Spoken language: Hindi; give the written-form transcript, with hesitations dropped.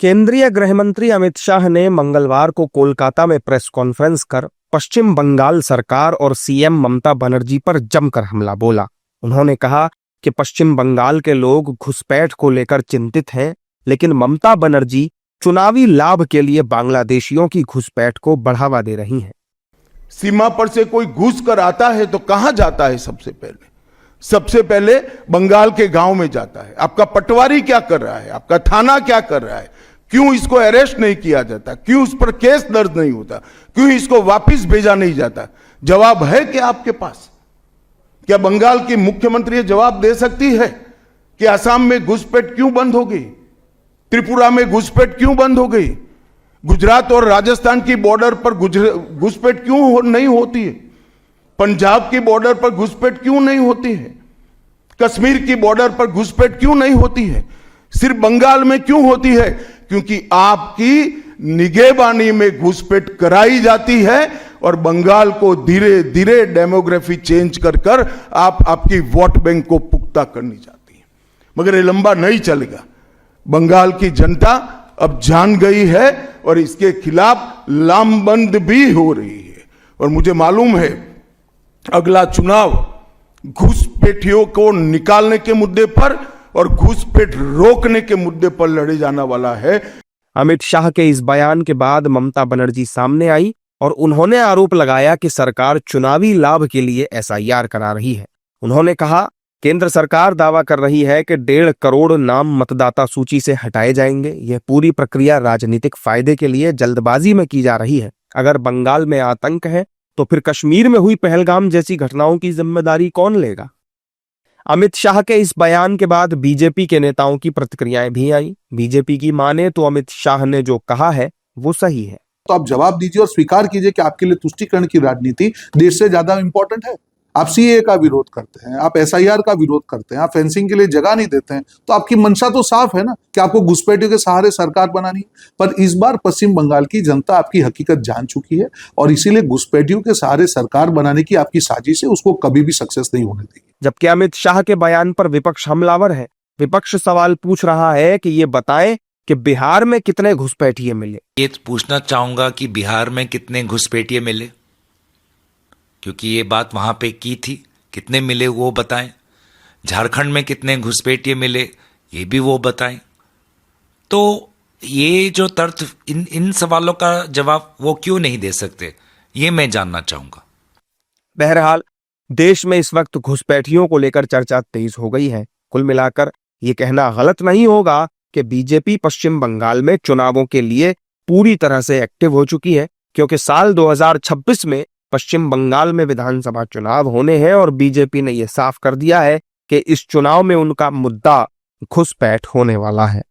केंद्रीय गृह मंत्री अमित शाह ने मंगलवार को कोलकाता में प्रेस कॉन्फ्रेंस कर पश्चिम बंगाल सरकार और सीएम ममता बनर्जी पर जमकर हमला बोला। उन्होंने कहा कि पश्चिम बंगाल के लोग घुसपैठ को लेकर चिंतित हैं, लेकिन ममता बनर्जी चुनावी लाभ के लिए बांग्लादेशियों की घुसपैठ को बढ़ावा दे रही हैं। सीमा पर से कोई घुस कर आता है तो कहां जाता है? सबसे पहले बंगाल के गांव में जाता है। आपका पटवारी क्या कर रहा है? आपका थाना क्या कर रहा है? क्यों इसको अरेस्ट नहीं किया जाता? क्यों उस पर केस दर्ज नहीं होता? क्यों इसको वापस भेजा नहीं जाता? जवाब है क्या आपके पास? क्या बंगाल की मुख्यमंत्री ये जवाब दे सकती है कि असम में घुसपैठ क्यों बंद हो गई? त्रिपुरा में घुसपैठ क्यों बंद हो गई? गुजरात और राजस्थान की बॉर्डर पर घुसपैठ क्यों नहीं होती है? पंजाब की बॉर्डर पर घुसपैठ क्यों नहीं होती है? कश्मीर की बॉर्डर पर घुसपैठ क्यों नहीं होती है? सिर्फ बंगाल में क्यों होती है? क्योंकि आपकी निगहबानी में घुसपैठ कराई जाती है और बंगाल को धीरे धीरे डेमोग्राफी चेंज कर आपकी वोट बैंक को पुख्ता करनी चाहती है। मगर ये लंबा नहीं चलेगा। बंगाल की जनता अब जान गई है और इसके खिलाफ लामबंद भी हो रही है। और मुझे मालूम है अगला चुनाव घुसपैठियों को निकालने के मुद्दे पर और घुसपैठ रोकने के मुद्दे पर लड़े जाने वाला है। अमित शाह के इस बयान के बाद ममता बनर्जी सामने आई और उन्होंने आरोप लगाया कि सरकार चुनावी लाभ के लिए एसआईआर करा रही है। उन्होंने कहा, केंद्र सरकार दावा कर रही है कि 1.5 करोड़ नाम मतदाता सूची से हटाए जाएंगे। यह पूरी प्रक्रिया राजनीतिक फायदे के लिए जल्दबाजी में की जा रही है। अगर बंगाल में आतंक है तो फिर कश्मीर में हुई पहलगाम जैसी घटनाओं की जिम्मेदारी कौन लेगा? अमित शाह के इस बयान के बाद बीजेपी के नेताओं की प्रतिक्रियाएं भी आई। बीजेपी की माने तो अमित शाह ने जो कहा है वो सही है। तो आप जवाब दीजिए और स्वीकार कीजिए कि आपके लिए तुष्टीकरण की राजनीति देश से ज्यादा इंपॉर्टेंट है। आप सीए का विरोध करते हैं, आप एसआईआर का विरोध करते हैं, आप फेंसिंग के लिए जगह नहीं देते हैं, तो आपकी मंशा तो साफ है ना कि आपको घुसपैठियों के सहारे सरकार बनानी है। पर इस बार पश्चिम बंगाल की जनता आपकी हकीकत जान चुकी है और इसीलिए घुसपैठियों के सहारे सरकार बनाने की आपकी साजिश है, उसको कभी भी सक्सेस नहीं होने देगी। जबकि अमित शाह के बयान पर विपक्ष हमलावर है। विपक्ष सवाल पूछ रहा है कि ये बताएं कि बिहार में कितने घुसपैठिए मिले। ये पूछना चाहूंगा कि बिहार में कितने घुसपैठिए मिले, क्योंकि ये बात वहां पे की थी। कितने मिले वो बताएं। झारखंड में कितने घुसपैठिए मिले ये भी वो बताएं। तो ये जो तर्क इन सवालों का जवाब वो क्यों नहीं दे सकते, ये मैं जानना चाहूंगा। बहरहाल देश में इस वक्त घुसपैठियों को लेकर चर्चा तेज हो गई है। कुल मिलाकर ये कहना गलत नहीं होगा कि बीजेपी पश्चिम बंगाल में चुनावों के लिए पूरी तरह से एक्टिव हो चुकी है, क्योंकि साल 2026 में पश्चिम बंगाल में विधानसभा चुनाव होने हैं और बीजेपी ने यह साफ कर दिया है कि इस चुनाव में उनका मुद्दा घुसपैठ होने वाला है।